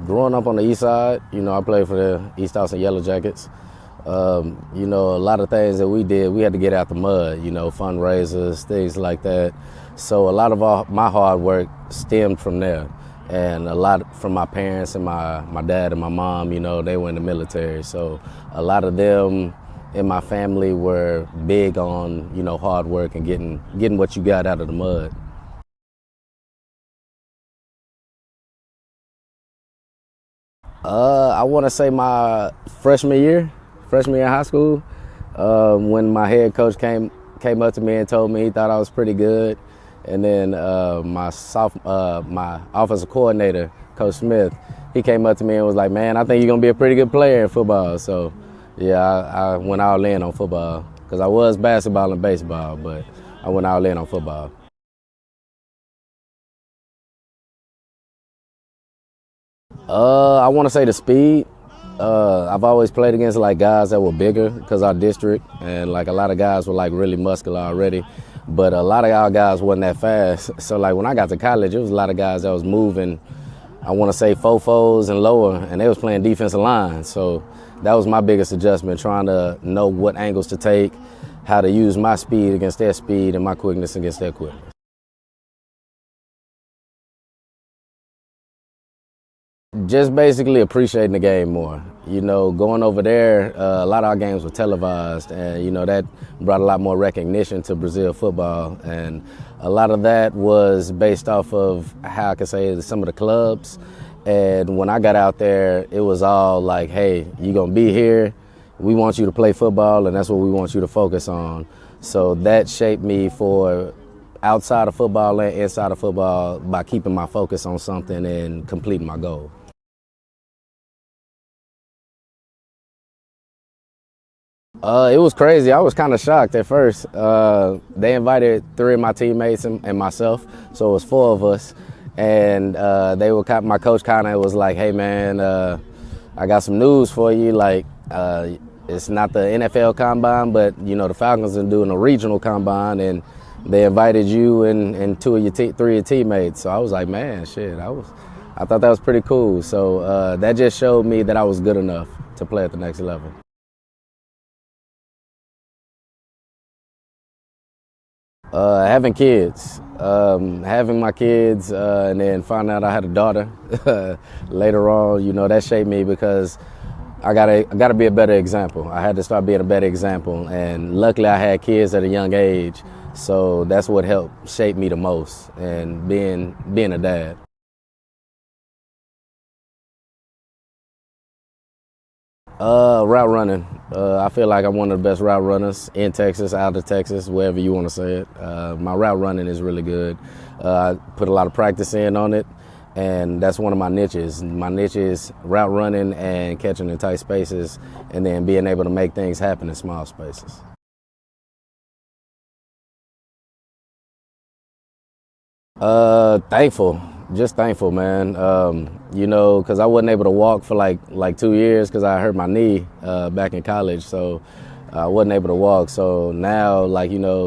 Growing up on the east side, I played for the East Austin Yellow Jackets. A lot of things that we did, we had to get out the mud, fundraisers, things like that. So a lot of my hard work stemmed from there. And a lot from my parents and my dad and my mom, they were in the military. So a lot of them in my family were big on, hard work and getting what you got out of the mud. I want to say my freshman year in high school, when my head coach came up to me and told me he thought I was pretty good. And then my offensive coordinator, Coach Smith, he came up to me and was like, "Man, I think you're going to be a pretty good player in football." So, yeah, I went all in on football because I was basketball and baseball, but I went all in on football. I want to say the speed. I've always played against like guys that were bigger because our district, and like a lot of guys were like really muscular already, but a lot of our guys wasn't that fast. So like when I got to college, it was a lot of guys that was moving, I want to say 4-4s and lower, and they was playing defensive line. So that was my biggest adjustment, trying to know what angles to take, how to use my speed against their speed and my quickness against their quickness. Just basically appreciating the game more. Going over there, a lot of our games were televised, and that brought a lot more recognition to Brazil football. And a lot of that was based off of, how I can say, some of the clubs. And when I got out there, it was all like, "Hey, you're gonna be here. We want you to play football, and that's what we want you to focus on." So that shaped me for outside of football and inside of football by keeping my focus on something and completing my goal. It was crazy. I was kind of shocked at first. They invited 3 of my teammates and myself, so it was 4 of us. And my coach kind of was like, "Hey man, I got some news for you. Like, it's not the NFL combine, but the Falcons are doing a regional combine, and they invited you and 3 of your teammates." So I was like, "Man, shit." I thought that was pretty cool. So that just showed me that I was good enough to play at the next level. Having kids, having my kids, and then find out I had a daughter later on, that shaped me because I gotta be a better example. I had to start being a better example, and luckily I had kids at a young age, so that's what helped shape me the most, and being a dad. Route running. I feel like I'm one of the best route runners in Texas, out of Texas, wherever you want to say it. My route running is really good. I put a lot of practice in on it, and that's one of my niches. My niche is route running and catching in tight spaces, and then being able to make things happen in small spaces. Thankful. Just thankful, man. Because I wasn't able to walk for like 2 years because I hurt my knee back in college, so I wasn't able to walk. So now,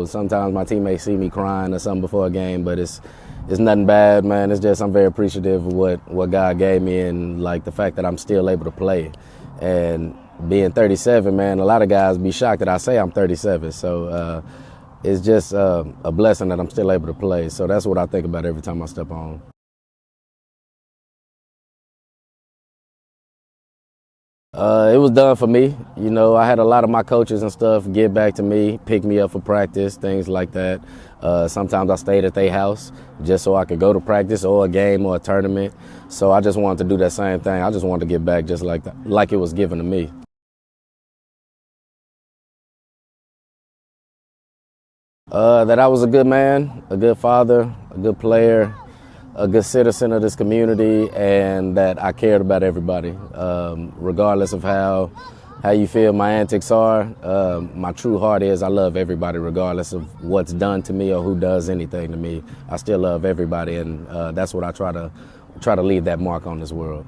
sometimes my teammates see me crying or something before a game, but it's nothing bad, man. It's just I'm very appreciative of what God gave me, and like the fact that I'm still able to play. And being 37, man, a lot of guys be shocked that I say I'm 37. So it's just a blessing that I'm still able to play. So that's what I think about every time I step on. It was done for me. I had a lot of my coaches and stuff get back to me, pick me up for practice, things like that. Sometimes I stayed at their house just so I could go to practice or a game or a tournament. So I just wanted to do that same thing. I just wanted to get back just like it was given to me. That I was a good man, a good father, a good player, a good citizen of this community, and that I cared about everybody, regardless of how you feel my antics are. My true heart is I love everybody, regardless of what's done to me or who does anything to me. I still love everybody, and that's what I try to leave that mark on this world.